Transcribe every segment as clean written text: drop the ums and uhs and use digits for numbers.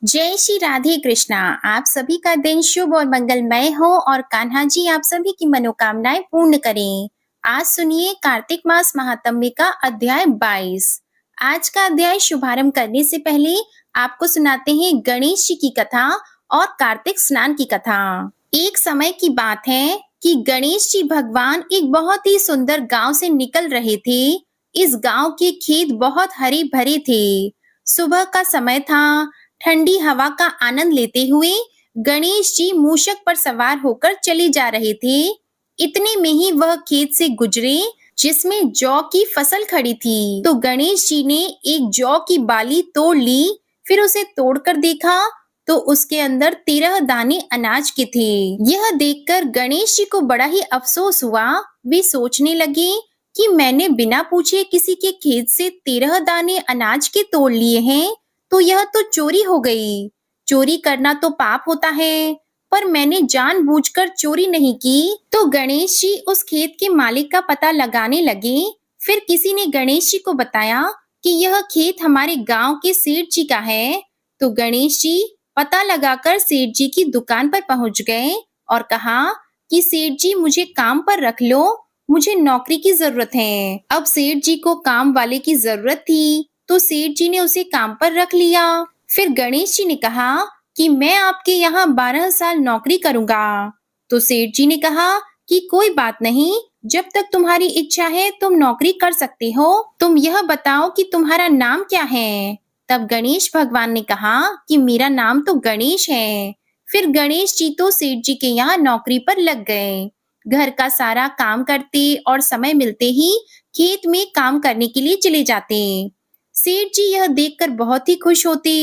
जय श्री राधे कृष्णा। आप सभी का दिन शुभ और मंगलमय हो और कान्हा जी आप सभी की मनोकामनाएं पूर्ण करें। आज सुनिए कार्तिक मास महात्म्य का अध्याय 22। आज का अध्याय शुभारंभ करने से पहले आपको सुनाते हैं गणेश जी की कथा और कार्तिक स्नान की कथा। एक समय की बात है कि गणेश जी भगवान एक बहुत ही सुंदर गांव से निकल रहे थे। इस गांव के खेत बहुत हरे भरे थे। सुबह का समय था। ठंडी हवा का आनंद लेते हुए गणेश जी मूषक पर सवार होकर चले जा रहे थे। इतने में ही वह खेत से गुजरे जिसमें जौ की फसल खड़ी थी। तो गणेश जी ने एक जौ की बाली तोड़ ली। फिर उसे तोड़कर देखा तो उसके अंदर 13 दाने अनाज के थे। यह देखकर गणेश जी को बड़ा ही अफसोस हुआ। वे सोचने लगे कि मैंने बिना पूछे किसी के खेत से 13 दाने अनाज के तोड़ लिए हैं, तो यह तो चोरी हो गई। चोरी करना तो पाप होता है, पर मैंने जानबूझकर चोरी नहीं की। तो गणेश जी उस खेत के मालिक का पता लगाने लगे। फिर किसी ने गणेश जी को बताया कि यह खेत हमारे गांव के सेठ जी का है। तो गणेश जी पता लगाकर सेठ जी की दुकान पर पहुंच गए और कहा कि सेठ जी मुझे काम पर रख लो, मुझे नौकरी की जरूरत है। अब सेठ जी को काम वाले की जरूरत थी, तो सेठ जी ने उसे काम पर रख लिया। फिर गणेश जी ने कहा कि मैं आपके यहाँ 12 साल नौकरी करूंगा। तो सेठ जी ने कहा कि कोई बात नहीं, जब तक तुम्हारी इच्छा है तुम नौकरी कर सकते हो। तुम यह बताओ कि तुम्हारा नाम क्या है। तब गणेश भगवान ने कहा कि मेरा नाम तो गणेश है। फिर गणेश जी तो सेठ जी के यहाँ नौकरी पर लग गए। घर का सारा काम करते और समय मिलते ही खेत में काम करने के लिए चले जाते। सेठ जी यह देखकर बहुत ही खुश होते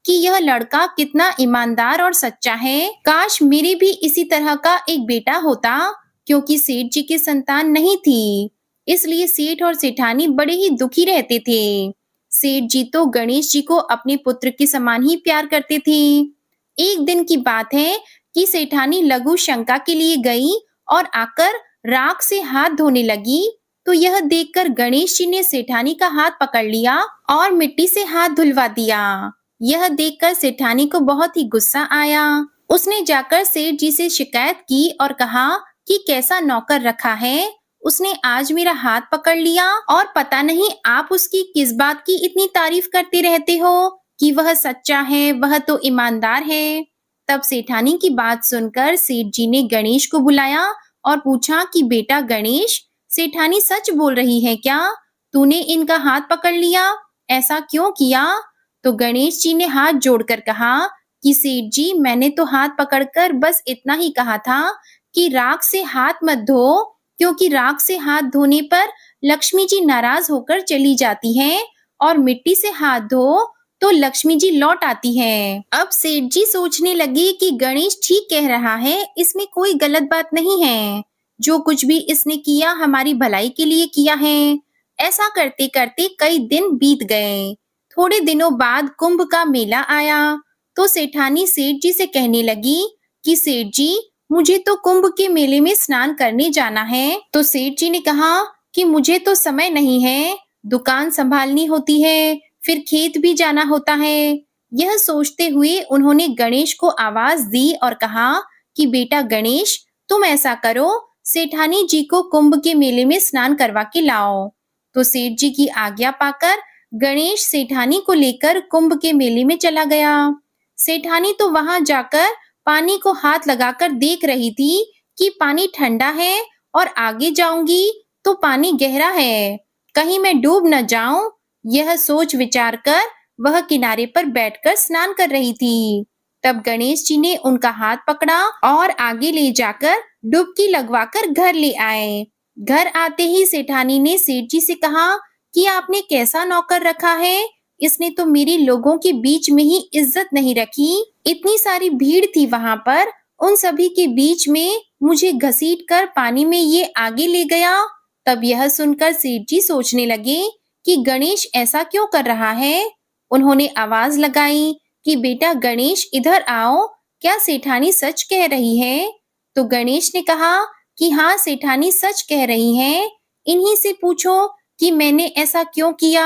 कि यह लड़का कितना ईमानदार और सच्चा है। काश मेरे भी इसी तरह का एक बेटा होता, क्योंकि सेठ जी की संतान नहीं थी। इसलिए सेठ और सेठानी बड़े ही दुखी रहते थे। सेठ जी तो गणेश जी को अपने पुत्र के समान ही प्यार करते थे। एक दिन की बात है कि सेठानी लघु शंका के लिए गई और आकर राख से हाथ धोने लगी। तो यह देखकर गणेश जी ने सेठानी का हाथ पकड़ लिया और मिट्टी से हाथ धुलवा दिया। यह देखकर सेठानी को बहुत ही गुस्सा आया। उसने जाकर सेठ जी से शिकायत की और कहा कि कैसा नौकर रखा है, उसने आज मेरा हाथ पकड़ लिया और पता नहीं आप उसकी किस बात की इतनी तारीफ करते रहते हो कि वह सच्चा है, वह तो ईमानदार है। तब सेठानी की बात सुनकर सेठ जी ने गणेश को बुलाया और पूछा कि बेटा गणेश, सेठानी सच बोल रही है क्या? तूने इनका हाथ पकड़ लिया, ऐसा क्यों किया? तो गणेश जी ने हाथ जोड़कर कहा कि सेठ जी मैंने तो हाथ पकड़कर बस इतना ही कहा था कि राख से हाथ मत धो, क्योंकि राख से हाथ धोने पर लक्ष्मी जी नाराज होकर चली जाती हैं और मिट्टी से हाथ धो तो लक्ष्मी जी लौट आती हैं। अब सेठ जी सोचने लगे कि गणेश ठीक कह रहा है, इसमें कोई गलत बात नहीं है। जो कुछ भी इसने किया हमारी भलाई के लिए किया है। ऐसा करते करते कई दिन बीत गए। थोड़े दिनों बाद कुंभ का मेला आया। तो सेठानी सेठ जी से कहने लगी कि सेठ जी मुझे तो कुंभ के मेले में स्नान करने जाना है। तो सेठ जी ने कहा कि मुझे तो समय नहीं है, दुकान संभालनी होती है, फिर खेत भी जाना होता है। यह सोचते हुए उन्होंने गणेश को आवाज दी और कहा कि बेटा गणेश, तुम ऐसा करो, सेठानी जी को कुंभ के मेले में स्नान करवा के लाओ। तो सेठ जी की आज्ञा पाकर गणेश सेठानी को लेकर कुंभ के मेले में चला गया। सेठानी तो वहां जाकर पानी को हाथ लगाकर देख रही थी कि पानी ठंडा है और आगे जाऊंगी तो पानी गहरा है, कहीं मैं डूब न जाऊं। यह सोच विचार कर वह किनारे पर बैठकर स्नान कर रही थी। तब गणेश जी ने उनका हाथ पकड़ा और आगे ले जाकर डुबकी लगवाकर घर ले आए। घर आते ही सेठानी ने सेठ जी से कहा कि आपने कैसा नौकर रखा है, इसने तो मेरी लोगों के बीच में ही इज्जत नहीं रखी। इतनी सारी भीड़ थी वहां पर, उन सभी के बीच में मुझे घसीट कर पानी में ये आगे ले गया। तब यह सुनकर सेठ जी सोचने लगे कि गणेश ऐसा क्यों कर रहा है। उन्होंने आवाज लगाई कि बेटा गणेश इधर आओ, क्या सेठानी सच कह रही है? तो गणेश ने कहा कि हाँ सेठानी सच कह रही है, इन्हीं से पूछो कि मैंने ऐसा क्यों किया।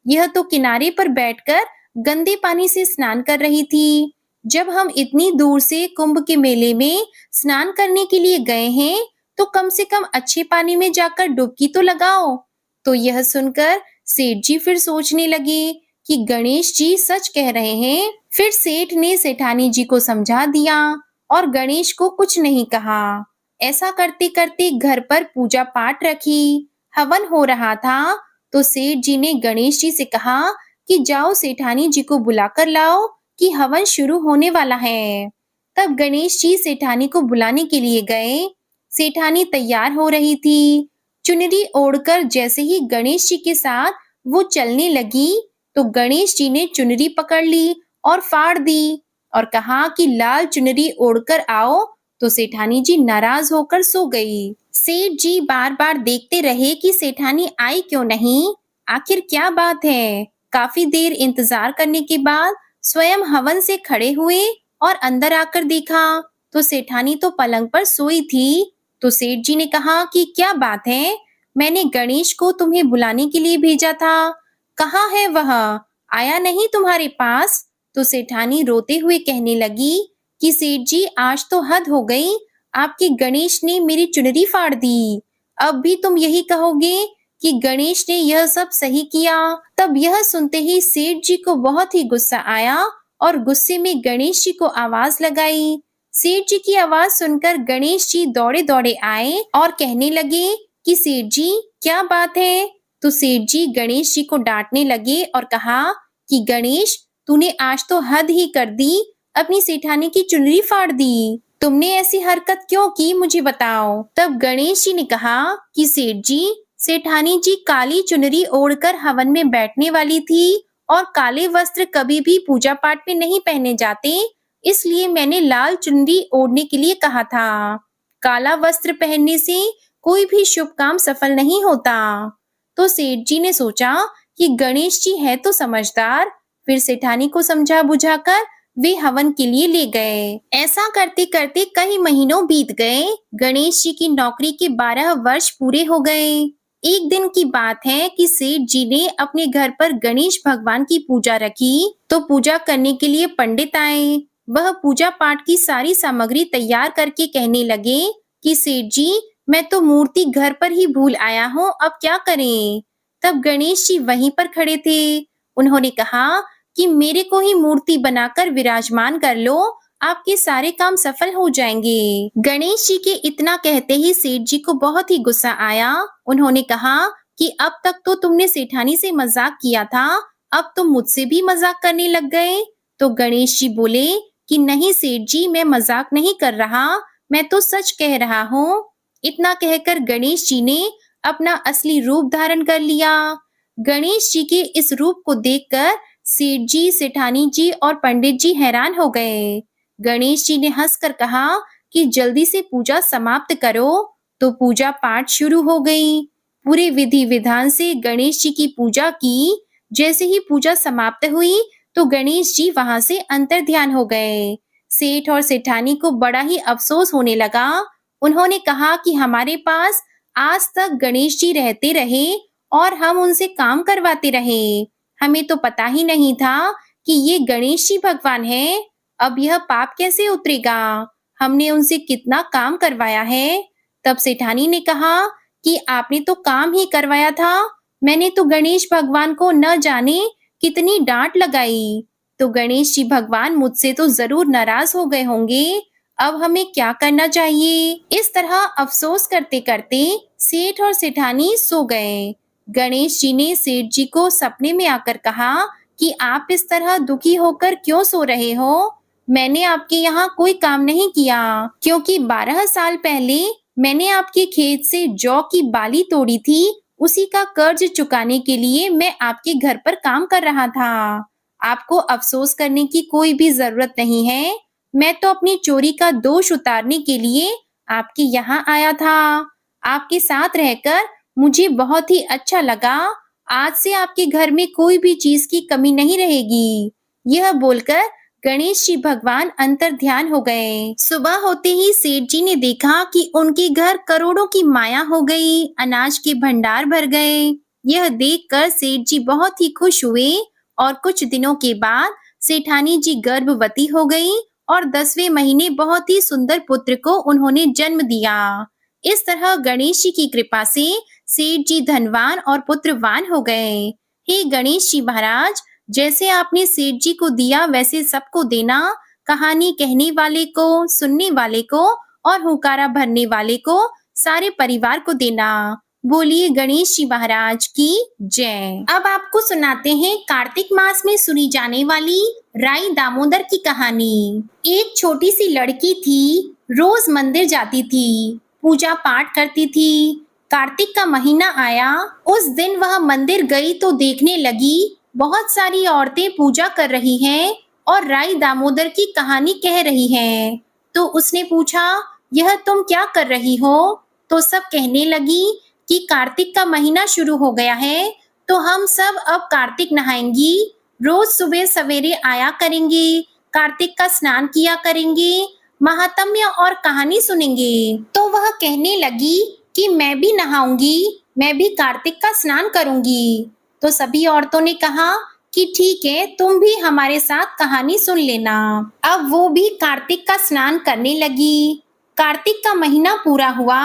यह तो किनारे पर बैठकर गंदे पानी से स्नान कर रही थी। जब हम इतनी दूर से कुंभ के मेले में स्नान करने के लिए गए हैं, तो कम से कम अच्छे पानी में जाकर डुबकी तो लगाओ। तो यह सुनकर सेठ जी फिर सोचने लगे कि गणेश जी सच कह रहे हैं। फिर सेठ ने सेठानी जी को समझा दिया और गणेश को कुछ नहीं कहा। ऐसा करते करते घर पर पूजा पाठ रखी। हवन हो रहा था, तो सेठ जी ने गणेश जी से कहा कि जाओ सेठानी जी को बुलाकर लाओ कि हवन शुरू होने वाला है। तब गणेश जी सेठानी को बुलाने के लिए गए। सेठानी तैयार हो रही थी। चुनरी ओढ़कर जैसे ही गणेश जी के साथ वो चलने लगी, तो गणेश जी ने चुनरी पकड़ ली और फाड़ दी और कहा कि लाल चुनरी ओढ़कर आओ। तो सेठानी जी नाराज होकर सो गई। सेठ जी बार-बार देखते रहे कि सेठानी आई क्यों नहीं। आखिर क्या बात है? काफी देर इंतजार करने के बाद स्वयं हवन से खड़े हुए और अंदर आकर देखा, तो सेठानी तो पलंग पर सोई थी। तो सेठ जी ने कहा कि क्या बात है? मैंने गणेश को तुम्हें बुलाने के लिए भेजा था। कहाँ है वह? आया नहीं तुम्हारे पास? तो सेठानी रोते हुए कहने लगी कि सेठ जी आज तो हद हो गई। आपके गणेश ने मेरी चुनरी फाड़ दी। अब भी तुम यही कहोगे कि गणेश ने यह सब सही किया। तब यह सुनते ही सेठ जी को बहुत ही गुस्सा आया और गुस्से में गणेश जी को आवाज लगाई। सेठ जी की आवाज सुनकर गणेश जी दौड़े दौड़े आए और कहने लगे कि सेठ जी क्या बात है? तो सेठ जी गणेश जी को डांटने लगे और कहा कि गणेश तूने आज तो हद ही कर दी, अपनी सेठानी की चुनरी फाड़ दी। तुमने ऐसी हरकत क्यों की मुझे बताओ। तब गणेश जी ने कहा कि सेठ जी, सेठानी जी काली चुनरी ओढ़कर हवन में बैठने वाली थी और काले वस्त्र कभी भी पूजा पाठ में नहीं पहने जाते, इसलिए मैंने लाल चुनरी ओढ़ने के लिए कहा था। काला वस्त्र पहनने से कोई भी शुभ काम सफल नहीं होता। तो सेठ जी ने सोचा कि गणेश जी है तो समझदार। फिर सेठानी को समझा बुझाकर वे हवन के लिए ले गए। ऐसा करते करते कई महीनों बीत गए। गणेश जी की नौकरी के 12 वर्ष पूरे हो गए। एक दिन की बात है कि सेठ जी ने अपने घर पर गणेश भगवान की पूजा रखी, तो पूजा करने के लिए पंडित आए। वह पूजा पाठ की सारी सामग्री तैयार करके कहने लगे कि सेठ जी, मैं तो मूर्ति घर पर ही भूल आया हूँ, अब क्या करें? तब गणेश जी वहीं पर खड़े थे। उन्होंने कहा कि मेरे को ही मूर्ति बनाकर विराजमान कर लो, आपके सारे काम सफल हो जाएंगे। गणेश जी के इतना कहते ही सेठ जी को बहुत ही गुस्सा आया। उन्होंने कहा कि अब तक तो तुमने सेठानी से मजाक किया था, अब तुम मुझसे भी मजाक करने लग गए। तो गणेश जी बोले कि नहीं सेठ जी, मैं मजाक नहीं कर रहा, मैं तो सच कह रहा हूँ। इतना कहकर गणेश जी ने अपना असली रूप धारण कर लिया। गणेश जी के इस रूप को देखकर सेठ जी, सेठानी जी और पंडित जी हैरान हो गए। गणेश जी ने हंसकर कहा कि जल्दी से पूजा समाप्त करो। तो पूजा पाठ शुरू हो गई। पूरे विधि विधान से गणेश जी की पूजा की। जैसे ही पूजा समाप्त हुई, तो गणेश जी वहां से अंतर ध्यान हो गए। सेठ और सेठानी को बड़ा ही अफसोस होने लगा। उन्होंने कहा कि हमारे पास आज तक गणेश जी रहते रहे और हम उनसे काम करवाते रहे। हमें तो पता ही नहीं था कि ये गणेश जी भगवान है। अब यह पाप कैसे उतरेगा? हमने उनसे कितना काम करवाया है। तब सेठानी ने कहा कि आपने तो काम ही करवाया था, मैंने तो गणेश भगवान को न जाने कितनी डांट लगाई। तो गणेश जी भगवान मुझसे तो जरूर नाराज हो गए होंगे। अब हमें क्या करना चाहिए? इस तरह अफसोस करते करते सेठ और सेठानी सो गए। गणेश जी ने सेठ जी को सपने में आकर कहा कि आप इस तरह दुखी होकर क्यों सो रहे हो? मैंने आपके यहाँ कोई काम नहीं किया, क्योंकि 12 साल पहले मैंने आपके खेत से जौ की बाली तोड़ी थी। उसी का कर्ज चुकाने के लिए मैं आपके घर पर काम कर रहा था। आपको अफसोस करने की कोई भी जरूरत नहीं है। मैं तो अपनी चोरी का दोष उतारने के लिए आपके यहाँ आया था। आपके साथ रहकर मुझे बहुत ही अच्छा लगा। आज से आपके घर में कोई भी चीज की कमी नहीं रहेगी। यह बोलकर गणेश जी भगवान अंतर ध्यान हो गए। सुबह होते ही सेठ जी ने देखा कि उनके घर करोड़ों की माया हो गई, अनाज के भंडार भर गए। यह देखकर सेठ जी बहुत ही खुश हुए। और कुछ दिनों के बाद सेठानी जी गर्भवती हो गई और 10वें महीने बहुत ही सुंदर पुत्र को उन्होंने जन्म दिया। इस तरह गणेश जी की कृपा से सेठ जी धनवान और पुत्रवान हो गए। हे गणेश जी महाराज, जैसे आपने सेठ जी को दिया वैसे सबको देना। कहानी कहने वाले को, सुनने वाले को और हुकारा भरने वाले को, सारे परिवार को देना। बोलिए गणेश जी महाराज की जय। अब आपको सुनाते हैं कार्तिक मास में सुनी जाने वाली राई दामोदर की कहानी। एक छोटी सी लड़की थी, रोज मंदिर जाती थी, पूजा पाठ करती थी। कार्तिक का महीना आया, उस दिन वह मंदिर गई तो देखने लगी बहुत सारी औरतें पूजा कर रही हैं और राई दामोदर की कहानी कह रही हैं। तो उसने पूछा, यह तुम क्या कर रही हो? तो सब कहने लगी कि कार्तिक का महीना शुरू हो गया है, तो हम सब अब कार्तिक नहाएंगी, रोज सुबह सवेरे आया करेंगे, कार्तिक का स्नान किया करेंगे, महात्म्य और कहानी सुनेंगे। तो वह कहने लगी कि मैं भी नहाऊंगी, मैं भी कार्तिक का स्नान करूंगी। तो सभी औरतों ने कहा कि ठीक है, तुम भी हमारे साथ कहानी सुन लेना। अब वो भी कार्तिक का स्नान करने लगी। कार्तिक का महीना पूरा हुआ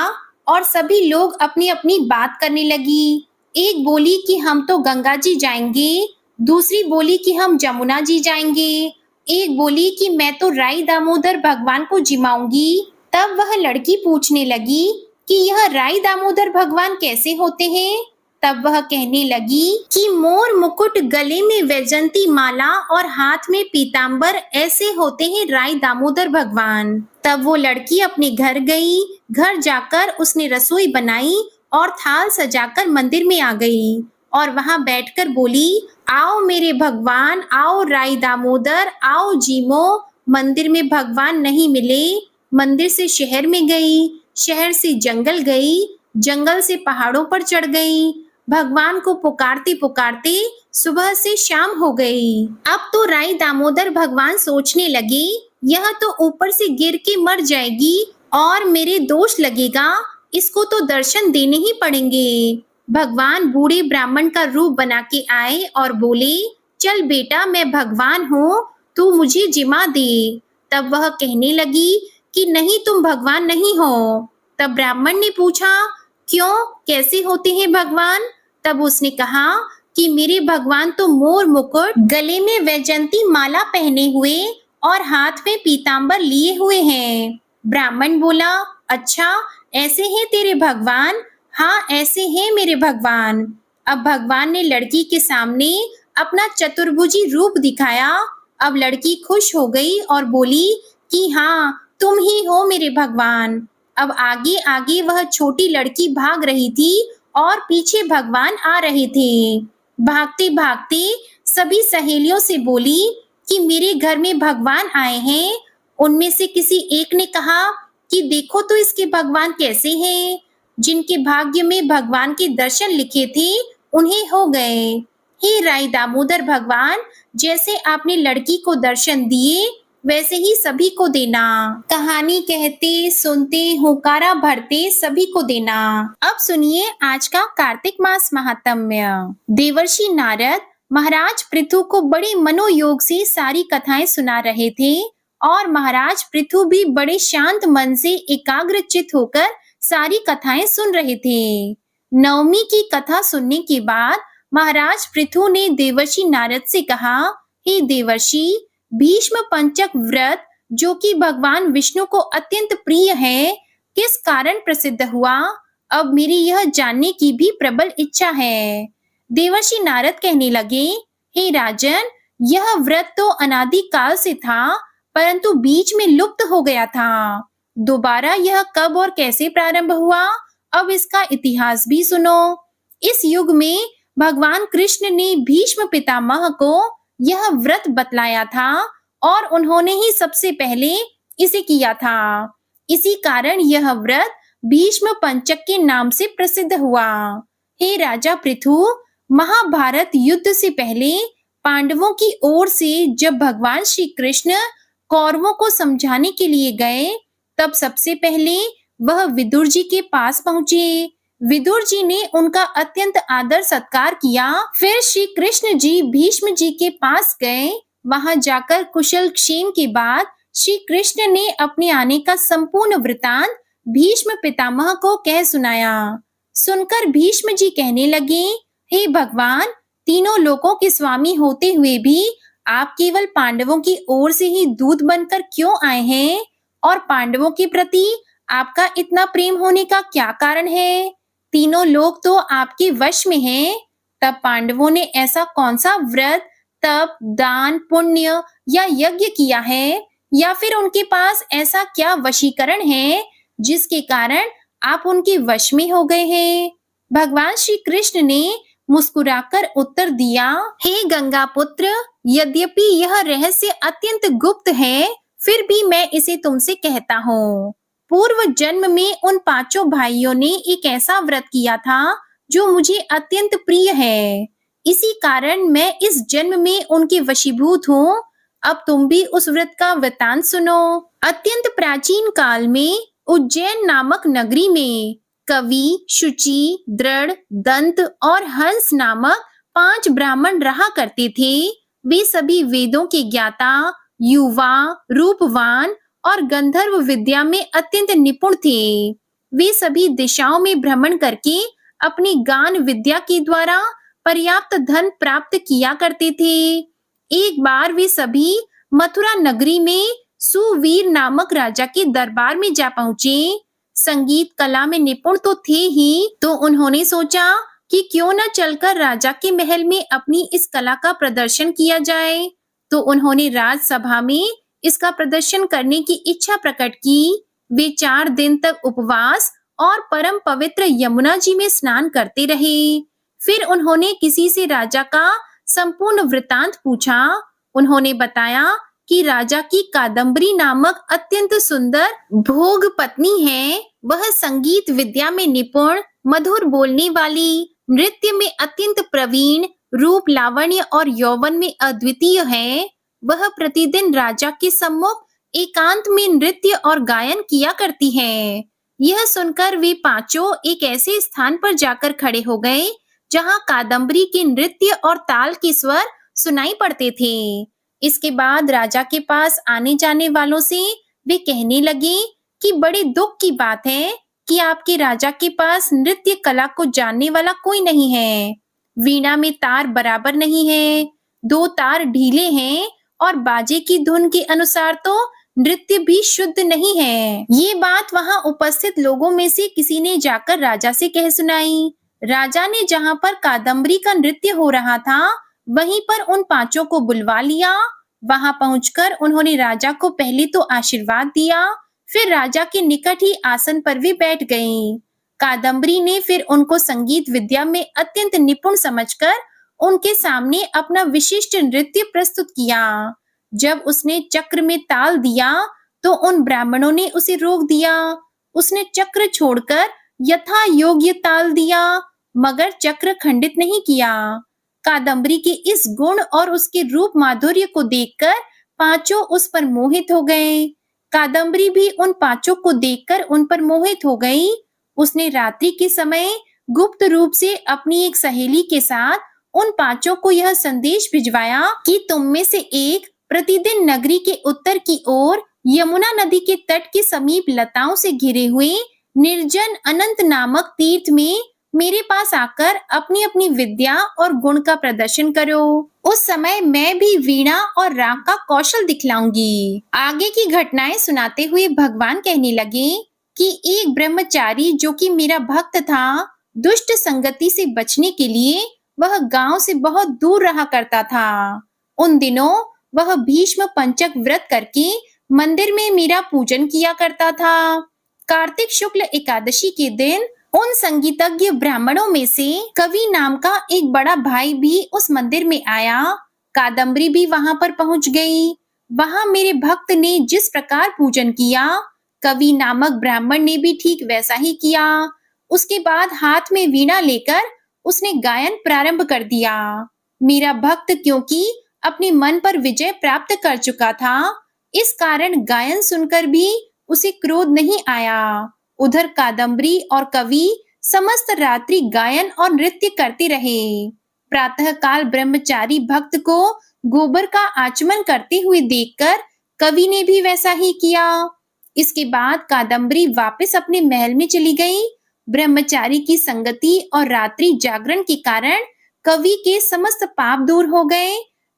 और सभी लोग अपनी अपनी बात करने लगी। एक बोली कि हम तो गंगा जी जाएंगे, दूसरी बोली कि हम जमुना जी जाएंगे, एक बोली कि मैं तो राई दामोदर भगवान को जिमाऊंगी। तब वह लड़की पूछने लगी कि यह राई दामोदर भगवान कैसे होते हैं? तब वह कहने लगी कि मोर मुकुट, गले में वैजंती माला और हाथ में पीतांबर, ऐसे होते हैं राई दामोदर भगवान। तब वो लड़की अपने घर गई। घर जाकर उसने रसोई बनाई और थाल सजाकर मंदिर में आ गई और वहां बैठकर बोली, आओ मेरे भगवान, आओ राई दामोदर, आओ जीमो। मंदिर में भगवान नहीं मिले। मंदिर से शहर में गई, शहर से जंगल गई, जंगल से पहाड़ों पर चढ़ गई। भगवान को पुकारते पुकारते सुबह से शाम हो गई। अब तो राई दामोदर भगवान सोचने लगे, यह तो ऊपर से गिर के मर जाएगी और मेरे दोष लगेगा, इसको तो दर्शन देने ही पड़ेंगे। भगवान बूढ़े ब्राह्मण का रूप बना के आए और बोले, चल बेटा, मैं भगवान हूँ, तू मुझे जिमा दे। तब वह कहने लगी कि नहीं, तुम भगवान नहीं हो। तब ब्राह्मण ने पूछा, क्यों, कैसे होते हैं भगवान? तब उसने कहा कि मेरे भगवान तो मोर मुकुट, गले में वैजंती माला पहने हुए और हाथ में पीतांबर लिए हुए हैं। ब्राह्मण बोला, अच्छा ऐसे हैं तेरे भगवान? हाँ, ऐसे हैं मेरे भगवान। अब भगवान ने लड़की के सामने अपना चतुर्भुजी रूप दिखाया। अब लड़की खुश हो गई और बोली कि हाँ, तुम ही हो मेरे भगवान। अब आगे आगे वह छोटी लड़की भाग रही थी और पीछे भगवान आ रहे थे। भागते भागते सभी सहेलियों से बोली कि मेरे घर में भगवान आए हैं। उनमें से किसी एक ने कहा कि देखो तो इसके भगवान कैसे हैं। जिनके भाग्य में भगवान के दर्शन लिखे थे, उन्हें हो गए। हे राई दामोदर भगवान, जैसे आपने लड़की को दर्शन दिए, वैसे ही सभी को देना। कहानी कहते, सुनते, हुकारा भरते सभी को देना। अब सुनिए आज का कार्तिक मास महात्म्य। देवर्षि नारद महाराज पृथु को बड़े मनोयोग से सारी कथाएं सुना रहे थे और महाराज पृथु भी बड़े शांत मन से एकाग्रचित होकर सारी कथाएं सुन रहे थे। नवमी की कथा सुनने के बाद महाराज पृथु ने देवर्षि नारद से कहा, हे देवर्षि, भीष्म पंचक व्रत जो कि भगवान विष्णु को अत्यंत प्रिय है, किस कारण प्रसिद्ध हुआ? अब मेरी यह जानने की भी प्रबल इच्छा है। देवर्षि नारद कहने लगे, हे राजन, यह व्रत तो अनादि काल से था, परंतु बीच में लुप्त हो गया था। दोबारा यह कब और कैसे प्रारंभ हुआ, अब इसका इतिहास भी सुनो। इस युग में भगवान कृष्ण ने भीष्म पितामह को यह व्रत बतलाया था और उन्होंने ही सबसे पहले इसे किया था। इसी कारण यह व्रत भीष्म पंचक के नाम से प्रसिद्ध हुआ। हे राजा पृथु, महाभारत युद्ध से पहले पांडवों की ओर से जब भगवान श्री कृष्ण कौरवों को समझाने के लिए गए, तब सबसे पहले वह विदुर जी के पास पहुंचे। विदुर जी ने उनका अत्यंत आदर सत्कार किया। फिर श्री कृष्ण जी भीष्म जी के पास गए। वहां जाकर कुशल क्षेम के बाद श्री कृष्ण ने अपने आने का संपूर्ण वृतांत भीष्म पितामह को कह सुनाया। सुनकर भीष्म जी कहने लगे, हे भगवान, तीनों लोकों के स्वामी होते हुए भी आप केवल पांडवों की ओर से ही दूत बनकर क्यों आए हैं? और पांडवों के प्रति आपका इतना प्रेम होने का क्या कारण है? तीनों लोग तो आपके वश में हैं। तब पांडवों ने ऐसा कौन सा व्रत, तप, दान, पुण्य या यज्ञ किया है, या फिर उनके पास ऐसा क्या वशीकरण है जिसके कारण आप उनके वश में हो गए हैं? भगवान श्री कृष्ण ने मुस्कुराकर उत्तर दिया, हे गंगा पुत्र, यद्यपि यह रहस्य अत्यंत गुप्त है, फिर भी मैं इसे तुमसे कहता हूँ। पूर्व जन्म में उन पांचों भाइयों ने एक ऐसा व्रत किया था जो मुझे अत्यंत प्रिय है। इसी कारण मैं इस जन्म में उनके वशीभूत हूँ। अब तुम भी उस व्रत का वृतांत सुनो। अत्यंत प्राचीन काल में उज्जैन नामक नगरी में कवि, शुचि, दृढ़, दंत और हंस नामक 5 ब्राह्मण रहा करते थे। वे सभी वेदों के ज्ञाता, युवा, रूपवान और गंधर्व विद्या में अत्यंत निपुण थे। वे सभी दिशाओं में भ्रमण करके अपनी गान विद्या के द्वारा पर्याप्त धन प्राप्त किया करते थे। एक बार वे सभी मथुरा नगरी में सुवीर नामक राजा के दरबार में जा पहुंचे। संगीत कला में निपुण तो थे ही, तो उन्होंने सोचा कि क्यों न चलकर राजा के महल में अपनी इस कला का प्रदर्शन किया जाए। तो उन्होंने राजसभा में इसका प्रदर्शन करने की इच्छा प्रकट की। वे 4 दिन तक उपवास और परम पवित्र यमुना जी में स्नान करते रहे। फिर उन्होंने किसी से राजा का संपूर्ण वृतांत पूछा। उन्होंने बताया कि राजा की कादम्बरी नामक अत्यंत सुंदर भोग पत्नी है। वह संगीत विद्या में निपुण, मधुर बोलने वाली, नृत्य में अत्यंत प्रवीण, रूप, लावण्य और यौवन में अद्वितीय है। वह प्रतिदिन राजा के सम्मुख एकांत में नृत्य और गायन किया करती है। यह सुनकर वे पांचों एक ऐसे स्थान पर जाकर खड़े हो गए जहां कादम्बरी के नृत्य और ताल के स्वर सुनाई पड़ते थे। इसके बाद राजा के पास आने जाने वालों से वे कहने लगे कि बड़े दुख की बात है कि आपके राजा के पास नृत्य कला को जानने वाला कोई नहीं है। वीणा में तार बराबर नहीं है, 2 तार ढीले हैं और बाजे की धुन के अनुसार तो नृत्य भी शुद्ध नहीं है। ये बात वहां उपस्थित लोगों में से किसी ने जाकर राजा से कह सुनाई। राजा ने जहां पर कादम्बरी का नृत्य हो रहा था, वहीं पर उन पांचों को बुलवा लिया। वहां पहुंचकर उन्होंने राजा को पहले तो आशीर्वाद दिया, फिर राजा के निकट ही आसन पर भी बैठ गईं। कादम्बरी ने फिर उनको संगीत विद्या में अत्यंत निपुण समझकर उनके सामने अपना विशिष्ट नृत्य प्रस्तुत किया। जब उसने चक्र में ताल दिया तो उन ब्राह्मणों ने उसे रोक दिया। उसने चक्र छोड़कर यथा योग्य ताल दिया, मगर चक्र खंडित नहीं किया। कादम्बरी के इस गुण और उसके रूप माधुर्य को देखकर पांचों उस पर मोहित हो गए। कादम्बरी भी उन पांचों को देखकर उन पर मोहित हो गई। उसने रात्रि के समय गुप्त रूप से अपनी एक सहेली के साथ उन पांचों को यह संदेश भिजवाया कि तुम में से एक प्रतिदिन नगरी के उत्तर की ओर यमुना नदी के तट के समीप लताओं से घिरे हुए निर्जन अनंत नामक तीर्थ में मेरे पास आकर अपनी अपनी विद्या और गुण का प्रदर्शन करो। उस समय मैं भी वीणा और राग का कौशल दिखलाऊंगी। आगे की घटनाएं सुनाते हुए भगवान कहने लगे कि एक ब्रह्मचारी जो कि मेरा भक्त था, दुष्ट संगति से बचने के लिए वह गांव से बहुत दूर रहा करता था। उन दिनों वह भीष्म पंचक व्रत करके मंदिर में मेरा पूजन किया करता था। कार्तिक शुक्ल एकादशी के दिन उन संगीतज्ञ ब्राह्मणों में से कवि नाम का एक बड़ा भाई भी उस मंदिर में आया। कादम्बरी भी वहां पर पहुंच गई। वहां मेरे भक्त ने जिस प्रकार पूजन किया, कवि नामक ब्राह्मण ने भी ठीक वैसा ही किया। उसके बाद हाथ में वीणा लेकर उसने गायन प्रारंभ कर दिया। मेरा भक्त क्योंकि अपने मन पर विजय प्राप्त कर चुका था, इस कारण गायन सुनकर भी उसे क्रोध नहीं आया। उधर कादम्बरी और कवि समस्त रात्रि गायन और नृत्य करते रहे। प्रातःकाल ब्रह्मचारी भक्त को गोबर का आचमन करते हुए देखकर कवि ने भी वैसा ही किया। इसके बाद कादम्बरी वापस अपने महल में चली गई। ब्रह्मचारी की संगति और रात्रि जागरण के कारण कवि के समस्त पाप दूर हो गए।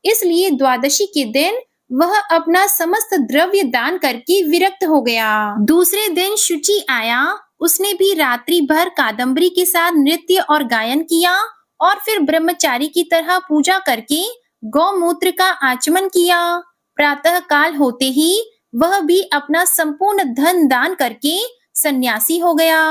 इसलिए द्वादशी के दिन वह अपना समस्त द्रव्य दान करके विरक्त हो गया। दूसरे दिन शुचि आया। उसने भी रात्रि भर कादम्बरी के साथ नृत्य और गायन किया और फिर ब्रह्मचारी की तरह पूजा करके गौमूत्र का आचमन किया। प्रातः काल होते ही वह भी अपना संपूर्ण धन दान करके सन्यासी हो गया।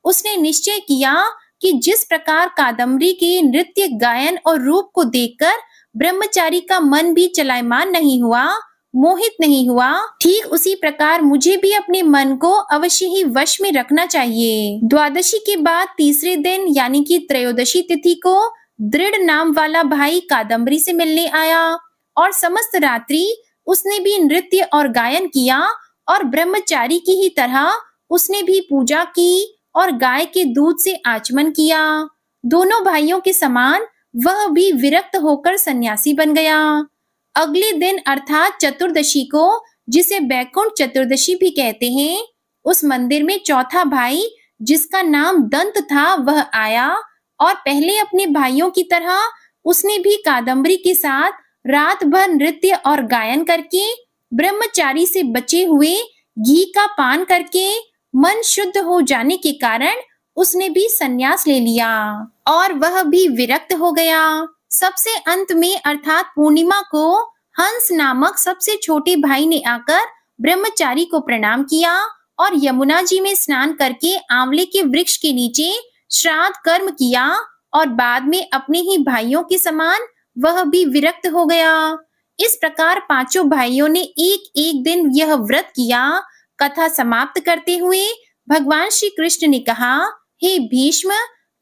उसने निश्चय किया कि जिस प्रकार कादम्बरी के नृत्य गायन और रूप को देखकर ब्रह्मचारी का मन भी चलायमान नहीं हुआ, मोहित नहीं हुआ, ठीक उसी प्रकार मुझे भी अपने मन को अवश्य ही वश में रखना चाहिए। द्वादशी के बाद तीसरे दिन यानी कि त्रयोदशी तिथि को दृढ़ नाम वाला भाई कादम्बरी से मिलने आया और समस्त रात्रि उसने भी नृत्य और गायन किया और ब्रह्मचारी की ही तरह उसने भी पूजा की और गाय के दूध से आचमन किया। दोनों भाइयों के समान वह भी विरक्त होकर सन्यासी बन गया। अगले दिन अर्थात चतुर्दशी को, जिसे बैकुंठ चतुर्दशी भी कहते हैं, उस मंदिर में चौथा भाई जिसका नाम दंत था वह आया और पहले अपने भाइयों की तरह उसने भी कादम्बरी के साथ रात भर नृत्य और गायन करके ब्रह्मचारी से बचे हुए घी का पान करके मन शुद्ध हो जाने के कारण उसने भी सन्यास ले लिया और वह भी विरक्त हो गया। सबसे अंत में अर्थात पूर्णिमा को हंस नामक सबसे छोटे भाई ने आकर ब्रह्मचारी को प्रणाम किया और यमुना जी में स्नान करके आंवले के वृक्ष के नीचे श्राद्ध कर्म किया और बाद में अपने ही भाइयों के समान वह भी विरक्त हो गया। इस प्रकार पांचों भाइयों ने एक एक दिन यह व्रत किया। कथा समाप्त करते हुए भगवान श्री कृष्ण ने कहा, हे भीष्म,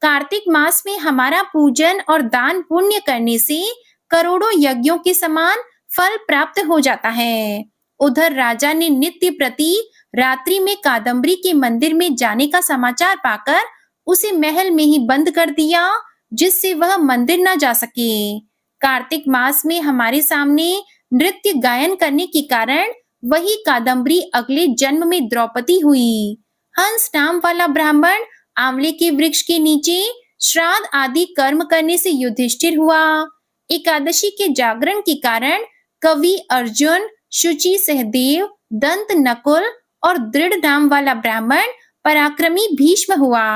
कार्तिक मास में हमारा पूजन और दान पुण्य करने से करोड़ों यज्ञों के समान फल प्राप्त हो जाता है। उधर राजा ने नित्य प्रति रात्रि में कादम्बरी के मंदिर में जाने का समाचार पाकर उसे महल में ही बंद कर दिया, जिससे वह मंदिर न जा सके। कार्तिक मास में हमारे सामने नृत्य गायन करने के कारण वही कादम्बरी अगले जन्म में द्रौपदी हुई। हंस नाम वाला ब्राह्मण आंवले के वृक्ष के नीचे श्राद्ध आदि कर्म करने से युधिष्ठिर हुआ। एकादशी के जागरण के कारण कवि अर्जुन, शुचि सहदेव, दंत नकुल और दृढ़ नाम वाला ब्राह्मण पराक्रमी भीष्म हुआ।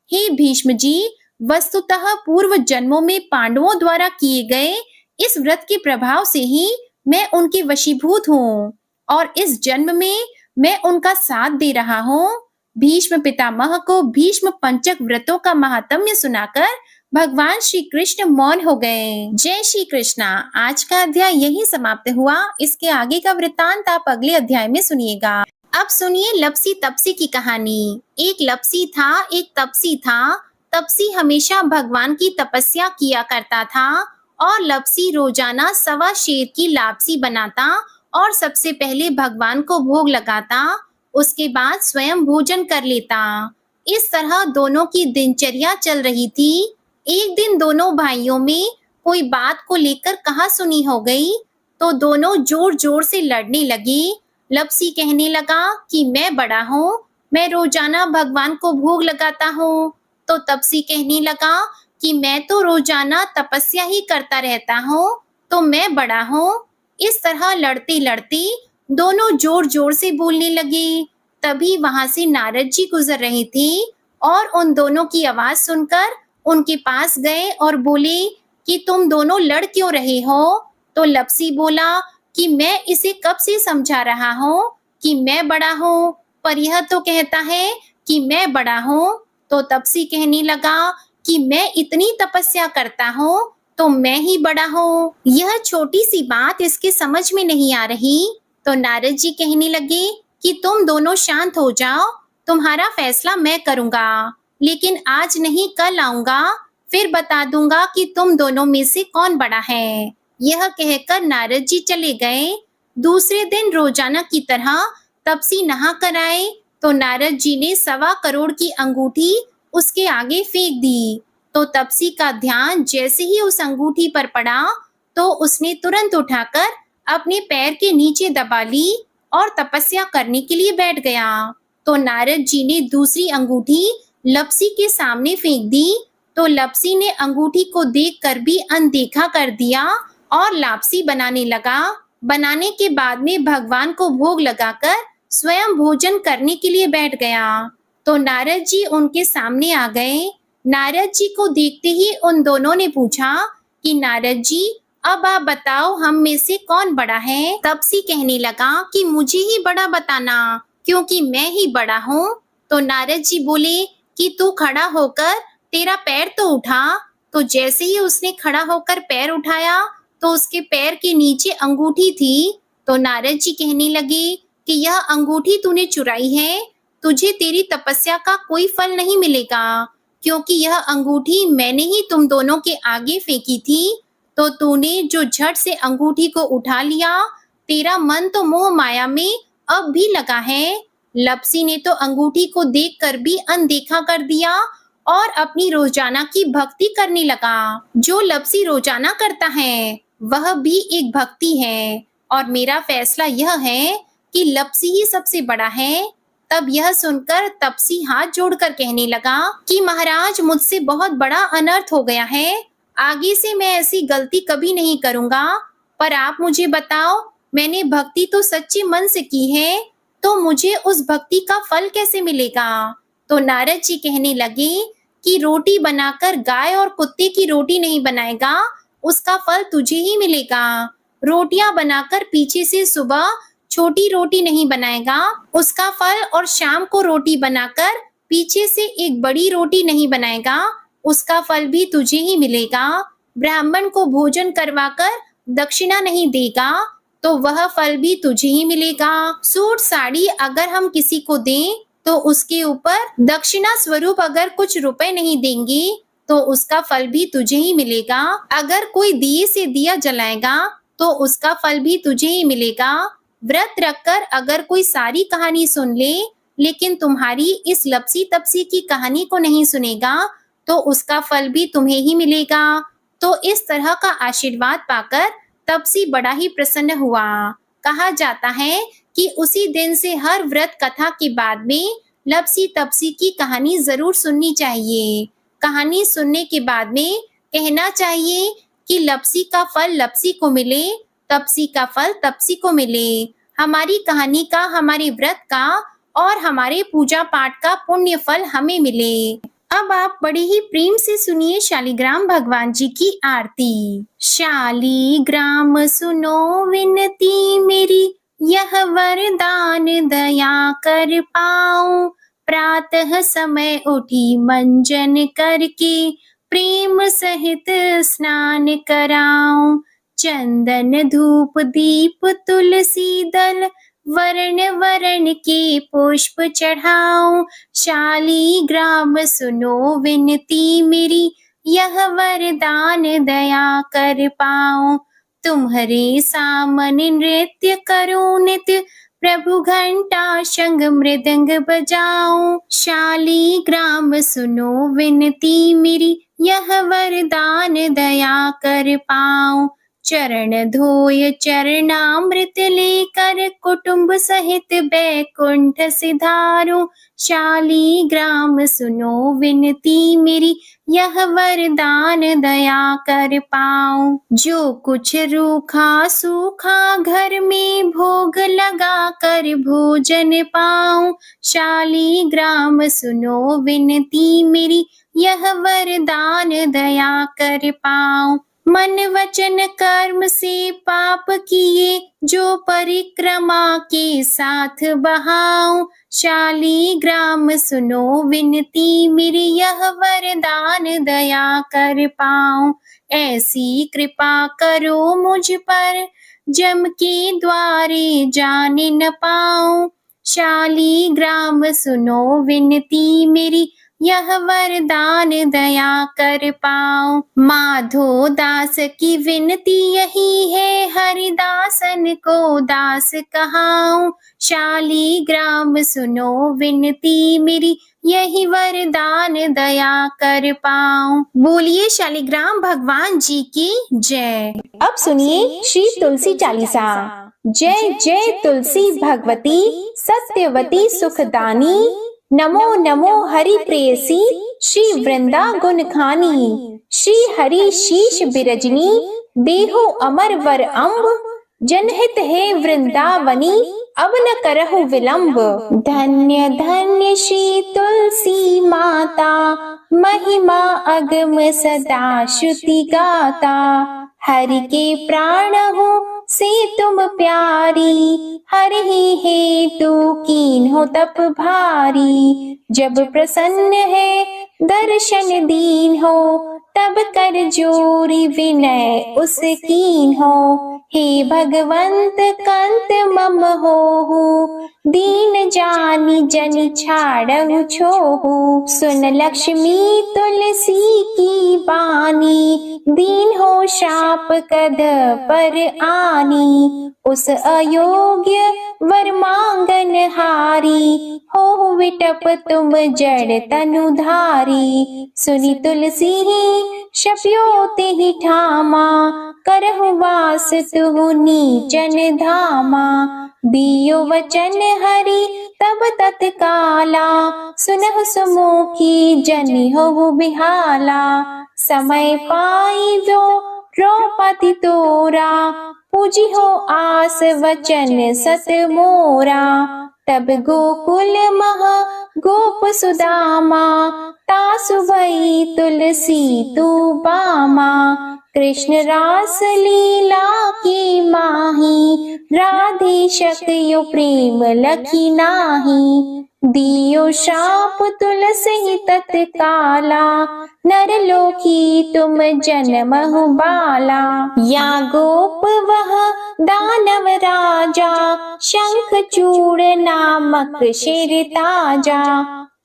हे भीष्म जी, वस्तुतः पूर्व जन्मों में पांडवों द्वारा किए गए इस व्रत के प्रभाव से ही मैं उनके वशीभूत हूँ और इस जन्म में मैं उनका साथ दे रहा हूँ। भीष्म पितामह को भीष्म पंचक व्रतों का महात्म्य सुनाकर भगवान श्री कृष्ण मौन हो गए। जय श्री कृष्णा। आज का अध्याय यही समाप्त हुआ। इसके आगे का वृत्तांत आप अगले अध्याय में सुनिएगा। अब सुनिए लपसी तपसी की कहानी। एक लपसी था, एक तपसी था। तपसी हमेशा भगवान की तपस्या किया करता था और लपसी रोजाना 1.25 शेर की लापसी बनाता और सबसे पहले भगवान को भोग लगाता, उसके बाद स्वयं भोजन कर लेता। इस तरह दोनों की दिनचर्या चल रही थी। एक दिन दोनों भाइयों में कोई बात को लेकर कहासुनी हो गई तो दोनों जोर जोर से लड़ने लगे। लपसी कहने लगा कि मैं बड़ा हूँ, मैं रोजाना भगवान को भोग लगाता हूँ, तो तपसी कहने लगा कि मैं तो रोजाना तपस्या ही करता रहता हूँ, तो मैं बड़ा हूँ। इस तरह लड़ते लड़ते दोनों जोर जोर से बोलने लगे। तभी वहां से नारद जी गुजर रहे थे और उन दोनों की आवाज सुनकर उनके पास गए और बोले कि तुम दोनों लड़ क्यों रहे हो? तो लपसी बोला कि मैं इसे कब से समझा रहा हूँ कि मैं बड़ा हूँ, पर यह तो कहता है कि मैं बड़ा हूँ। तो तपसी कहने लगा कि मैं इतनी तपस्या करता हूँ तो मैं ही बड़ा हूँ, यह छोटी सी बात इसके समझ में नहीं आ रही। तो नारद जी कहने लगे कि तुम दोनों शांत हो जाओ, तुम्हारा फैसला मैं करूंगा, लेकिन आज नहीं कल आऊंगा, फिर बता दूंगा कि तुम दोनों में से कौन बड़ा है। यह कहकर नारद जी चले गए। दूसरे दिन रोजाना की तरह तपसी नहा कर आए तो नारद जी ने 1.25 करोड़ की अंगूठी उसके आगे फेंक दी। तो तपसी का ध्यान जैसे ही उस अंगूठी पर पड़ा, तो उसने तुरंत उठाकर अपने पैर के नीचे दबा ली और तपस्या करने के लिए बैठ गया। तो नारद जी ने दूसरी अंगूठी लपसी के सामने फेंक दी। तो लपसी ने अंगूठी को देखकर भी अनदेखा कर दिया और लापसी बनाने लगा। बनाने के बाद में भगवान को भोग लगाकर स्वयं भोजन करने के लिए बैठ गया। तो नारद जी उनके सामने आ गए। नारद जी को देखते ही उन दोनों ने पूछा कि नारद जी, अब आप बताओ हम में से कौन बड़ा है। तपसी कहने लगा कि मुझे ही बड़ा बताना, क्योंकि मैं ही बड़ा हूँ। तो नारद जी बोले कि तू खड़ा होकर तेरा पैर तो उठा। तो जैसे ही उसने खड़ा होकर पैर उठाया, तो उसके पैर के नीचे अंगूठी थी। तो नारद जी कहने लगे कि यह अंगूठी तूने चुराई है, तुझे तेरी तपस्या का कोई फल नहीं मिलेगा, क्योंकि यह अंगूठी मैंने ही तुम दोनों के आगे फेंकी थी। तो तूने जो झट से अंगूठी को उठा लिया, तेरा मन तो मोह माया में अब भी लगा है। लपसी ने तो अंगूठी को देखकर भी अनदेखा कर दिया और अपनी रोजाना की भक्ति करने लगा। जो लपसी रोजाना करता है वह भी एक भक्ति है, और मेरा फैसला यह है कि लपसी ही सबसे बड़ा है। तब यह सुनकर तपसी हाथ जोड़कर कहने लगा कि महाराज, मुझसे बहुत बड़ा अनर्थ हो गया है, आगे से मैं ऐसी गलती कभी नहीं करूंगा। पर आप मुझे बताओ, मैंने भक्ति तो सच्चे मन से की है, तो मुझे उस भक्ति का फल कैसे मिलेगा। तो नारद जी कहने लगे कि रोटी बनाकर गाय और कुत्ते की रोटी नहीं बनाएगा, उसका फल तुझे ही मिलेगा। रोटियां बनाकर पीछे से सुबह छोटी रोटी नहीं बनाएगा, उसका फल, और शाम को रोटी बनाकर पीछे से एक बड़ी रोटी नहीं बनाएगा, उसका फल भी तुझे ही मिलेगा। ब्राह्मण को भोजन करवाकर दक्षिणा नहीं देगा, तो वह फल भी तुझे ही मिलेगा। सूट साड़ी अगर हम किसी को दें, तो उसके ऊपर दक्षिणा स्वरूप अगर कुछ रुपए नहीं देंगे, तो उसका फल भी तुझे ही मिलेगा। अगर कोई दिए से दिया जलाएगा, तो उसका फल भी तुझे ही मिलेगा। व्रत रखकर अगर कोई सारी कहानी सुन ले, लेकिन तुम्हारी इस लपसी तपसी की कहानी को नहीं सुनेगा, तो उसका फल भी तुम्हें ही मिलेगा। तो इस तरह का आशीर्वाद पाकर तपसी बड़ा ही प्रसन्न हुआ। कहा जाता है कि उसी दिन से हर व्रत कथा के बाद में लपसी तपसी की कहानी जरूर सुननी चाहिए। कहानी सुनने के बाद में कहना चाहिए कि लपसी का फल लपसी को मिले, तपसी का फल तपसी को मिले। हमारी कहानी का, हमारे व्रत का और हमारे पूजा पाठ का पुण्य फल हमें मिले। अब आप बड़े ही प्रेम से सुनिए शालिग्राम भगवान जी की आरती। शालिग्राम सुनो विनती मेरी, यह वरदान दया कर पाऊं। प्रातः समय उठी मंजन करके, प्रेम सहित स्नान कराऊं। चंदन धूप दीप तुलसी दल, वर्ण वर्ण के पुष्प चढ़ाऊं। शालिग्राम सुनो विनती मेरी, यह वरदान दया कर पाऊं। तुम्हारे सामने नृत्य करूं नित्य, प्रभु घंटा शंख मृदंग बजाऊं। शालिग्राम सुनो विनती मेरी, यह वरदान दया कर पाऊं। चरण धोय चरणामृत लेकर, कुटुंब सहित बैकुंठ सिधारूं। शालिग्राम सुनो विनती मेरी, यह वरदान दया कर पाऊं। जो कुछ रूखा सूखा घर में, भोग लगा कर भोजन पाऊं। शालिग्राम सुनो विनती मेरी, यह वरदान दया कर पाऊं। मन वचन कर्म से पाप किए, जो परिक्रमा के साथ बहाऊं। शालिग्राम सुनो विनती मेरी, यह वरदान दया कर पाऊं। ऐसी कृपा करो मुझ पर, जम के द्वारे जाने न पाऊं। शालिग्राम सुनो विनती मेरी, यह वरदान दया कर पाओ। माधो दास की विनती यही है, हरिदासन को दास कहाऊं। शालीग्राम सुनो विनती मेरी, यही वरदान दया कर पाऊं। बोलिए शालीग्राम भगवान जी की जय। अब सुनिए श्री तुलसी चालीसा। जय जय तुलसी भगवती, सत्यवती सुखदानी। नमो नमो हरि प्रेयसी, श्री वृंदा गुण खानी। श्री हरि शीश बिरजनी, देहो अमर वर अम्ब। जनहित है वृंदावनी, अब न करहु विलंब। धन्य धन्य श्री तुलसी माता, महिमा अगम सदा श्रुति गाता। हरि के प्राण हो से तुम प्यारी, हरि ही हेतु कीन्हो तप भारी। जब प्रसन्न है दर्शन दीन हो, तब कर जोरी विनय उस कीन हो। हे भगवंत कंत मम होहु, दीन जानी जन छाड़हु छोहु। सुन लक्ष्मी तुलसी की बानी, दीन हो शाप कद पर आनी। उस अयोग्य वर मांगन हारी, हो विटप तुम जड़ तनुधारी। सुनी तुलसी शप्यो तेहि ठामा, करहु वास तुहु नीचन धामा। दियो वचन हरि तब तत्काला, सुनहु सुमुखी जनि होहु बिहाला। समय पाई वो द्रौपदी तोरा, पूजी हो आस वचन सत मोरा। तब गोकुल महा गोप सुदामा, तासु भई तुलसी तू बामा। कृष्ण रास लीला की माही, राधे शक्यो प्रेम लखी नाही। दियो शाप तुलसी तत्काला, नर लोकी तुम जन्महु बाला। या गोप वह दानव राजा, शंख चूड़ नामक शिर ताजा।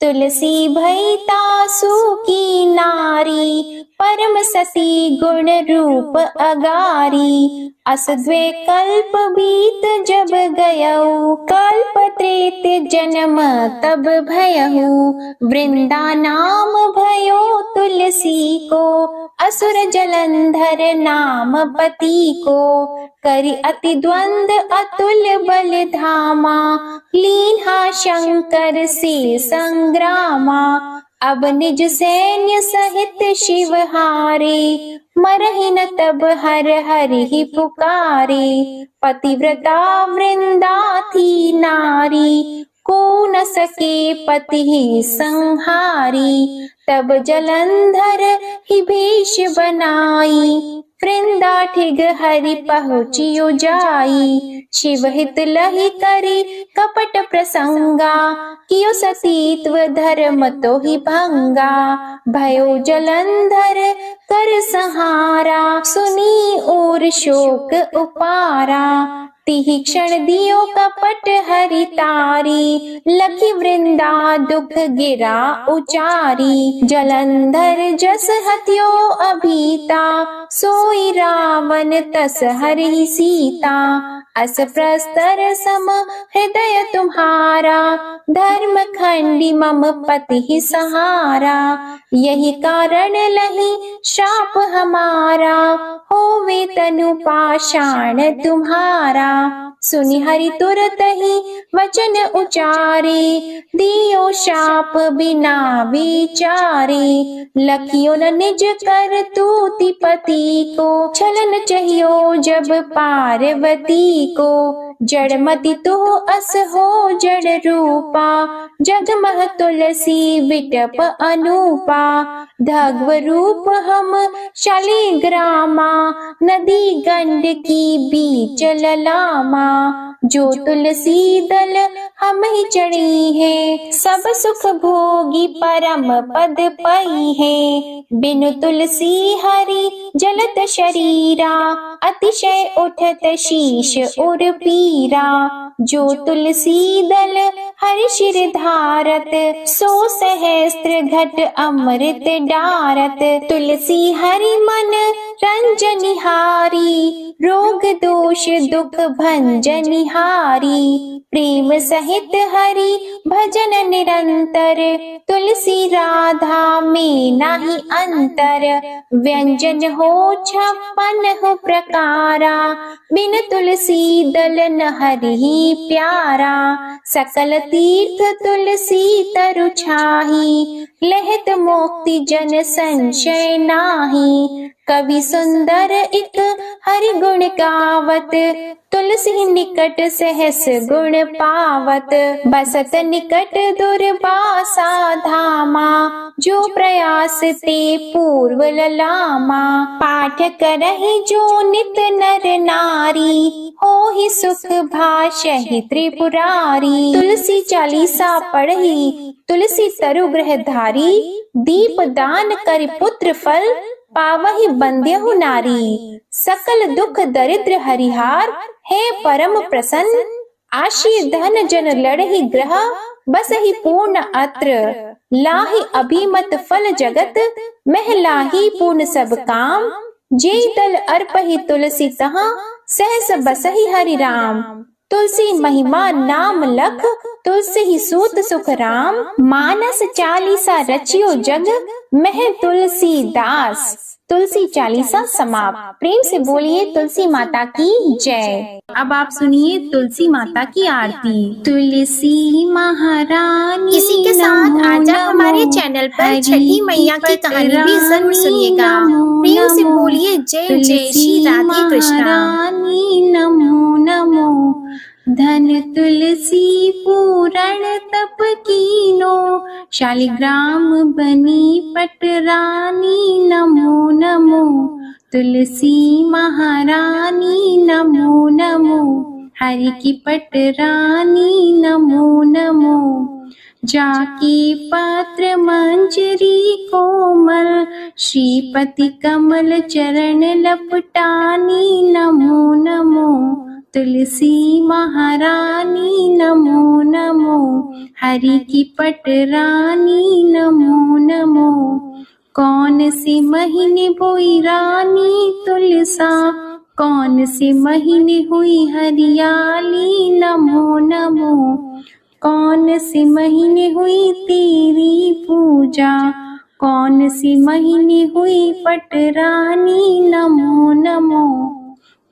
तुलसी भई तासु की नारी, परम सती गुण रूप अगारी। अस द्वे कल्प बीत जब गयऊ, कल्प त्रेत जन्म तब भयहु। वृंदा नाम भयो तुलसी को, असुर जलंधर नाम पति को। करि अति द्वंद अतुल बल धामा, लीन्हा शंकर से संग्रामा। अब निज सैन्य सहित शिव हारे, मरहि न तब हर हरि ही पुकारे। पतिव्रता वृंदा थी नारी, को न सके पति ही संहारी। तब जलंधर ही भेष बनाई, वृंदा ठिग हरि पहुँचियो जाई। शिव हित लहि करी कपट प्रसंगा, कियो सतीत्व धर्म तो ही भंगा। भयो जलंधर कर सहारा, सुनी और शोक उपारा। तिहि क्षण दियो कपट हरि तारी, लखी वृंदा दुख गिरा उचारी। जलंधर जस हत्यो अभीता, सोई रावण तस हरि सीता। अस प्रस्तर सम हृदय तुम्हारा, धर्म खंडी मम पति सहारा। यही कारण लही शाप हमारा, होवे तनु पाषाण तुम्हारा। सुनि हरि तुरत ही वचन उचारे, दियो शाप बिना विचारे। लखियो न निज कर तूति पति को, छलन चाहियो जब पार्वती को। जड़मति तो अस हो जड़ रूपा, जगमह तुलसी विटप अनूपा। धग्व रूप हम शालीग्रामा, नदी गंड की बीच ललामा। जो तुलसी दल हम ही चढ़ी है, सब सुख भोगी परम पद पई है। बिनु तुलसी हरि जलत शरीरा, अतिशय उठत शीश उर पीरा। जो तुलसी दल हर शिर धारत, सो सहस्त्र घट अमृत डारत। तुलसी हरि मन रंजनिहारी, रोग दोष दुख भंजनिहारी। प्रेम सहित हरि भजन निरंतर, तुलसी राधा में नाही अंतर। व्यंजन हो 56 प्रकारा, बिन तुलसी दल न हरि प्यारा। सकल तीर्थ तुलसी तरु छाही, लहत मोक्ति जन संशय नाही। कवि सुंदर एक हरि गुण गावत, तुलसी निकट सहस गुण पावत। बसत निकट दुर्वासा धामा, जो प्रयास ते पूर्व ललामा। पाठ करहि जो नित नर नारी, होहि सुख भाषहि त्रिपुरारी। तुलसी चालीसा पढ़ी, तुलसी तरु ग्रह धारी। दीप दान कर पुत्र फल, पावहि बंध्यहु नारी। सकल दुख दरिद्र हरिहार, है परम प्रसन्न। आशी धन जन लड़हि ग्रह, बसहि पूर्ण अत्र। लाहि अभिमत फल जगत, मह लाहि पूर्ण सब काम। जे दल अर्पहि तुलसी तहाँ, सहस बसहि हरि राम। तुलसी महिमा नाम लख, तुलसी ही सूत सुख राम। मानस चालीसा रचियो जग, मह तुलसी दास। तुलसी चालीसा समाप्त। प्रेम से बोलिए तुलसी माता की जय। अब आप सुनिए तुलसी माता की आरती। तुलसी महारानी, इसी के साथ आज आप हमारे चैनल पर छठी मैया की कहानी भी जरूर सुनिएगा। प्रेम से बोलिए जय जय श्री राधे कृष्णा। नमो नमो। धन तुलसी पूरण तप कीनो, शालिग्राम बनी पटरानी। नमो नमो तुलसी महारानी, नमो नमो। हरि की पटरानी, नमो नमो। जाकी पात्र मंजरी कोमल, श्रीपति कमल चरण लपटानी। नमो नमो तुलसी महारानी, नमो नमो। हरि की पटरानी, नमो नमो। कौन सी महीने बोई रानी तुलसा, कौन से महीने हुई हरियाली। नमो नमो। कौन से महीने हुई तेरी पूजा, कौन सी महीने हुई पटरानी। नमो नमो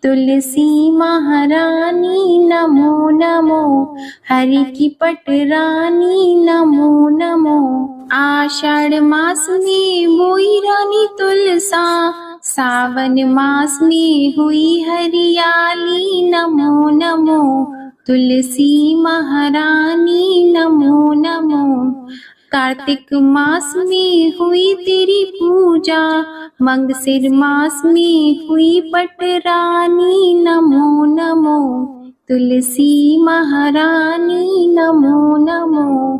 तुलसी महारानी, नमो नमो। हरि की पटरानी, नमो नमो। आषाढ़ मास में बोई रानी तुलसा, सावन मास में हुई हरियाली। नमो नमो तुलसी महारानी, नमो नमो। कार्तिक मास में हुई तेरी पूजा, मंगसिर मास में हुई पटरानी। नमो नमो तुलसी महारानी, नमो नमो।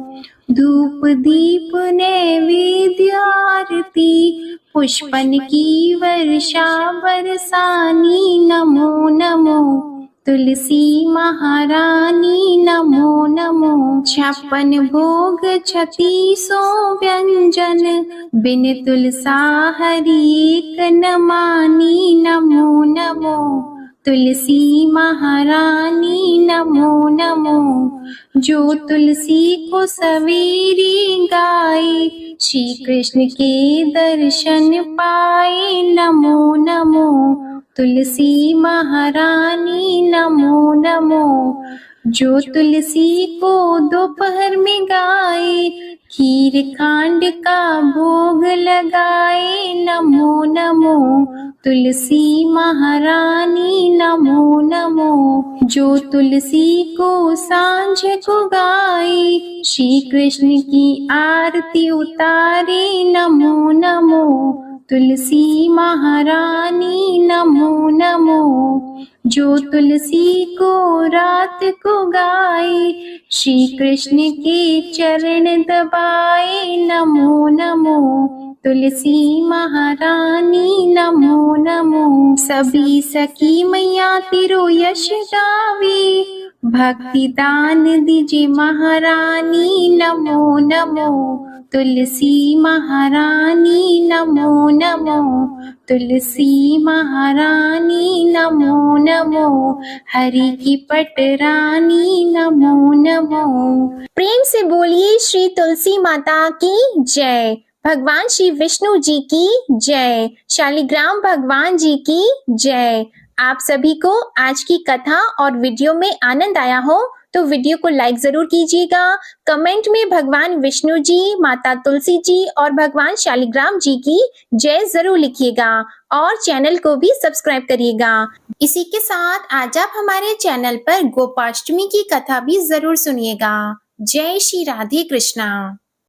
धूप दीप नैवेद्य आरती, पुष्पन की वर्षा बरसानी। नमो नमो तुलसी महारानी, नमो नमो। 56 भोग 3600 व्यंजन, बिन तुलसा हरि एक न मानी। नमो नमो तुलसी महारानी, नमो नमो। जो तुलसी को सवेरे गाए, श्री कृष्ण के दर्शन पाए। नमो नमो तुलसी महारानी, नमो नमो। जो तुलसी को दोपहर में गाए, खीर खांड का भोग लगाए। नमो नमो तुलसी महारानी, नमो नमो। जो तुलसी को सांझ को गाए, श्री कृष्ण की आरती उतारे। नमो नमो तुलसी महारानी, नमो नमो। जो तुलसी को रात को गाए, श्री कृष्ण के चरण दबाए। नमो नमो तुलसी महारानी, नमो नमो। सभी सखी मैया तेरो यश गावे, भक्ति दान दीजिए महारानी, नमो नमो। तुलसी महारानी नमो नमो, तुलसी महारानी नमो नमो, हरि की पटरानी नमो नमो। प्रेम से बोलिए श्री तुलसी माता की जय। भगवान श्री विष्णु जी की जय। शालिग्राम भगवान जी की जय। आप सभी को आज की कथा और वीडियो में आनंद आया हो तो वीडियो को लाइक जरूर कीजिएगा। कमेंट में भगवान विष्णु जी, माता तुलसी जी और भगवान शालिग्राम जी की जय जरूर लिखिएगा और चैनल को भी सब्सक्राइब करिएगा। इसी के साथ आज आप हमारे चैनल पर गोपाष्टमी की कथा भी जरूर सुनिएगा। जय श्री राधे कृष्णा।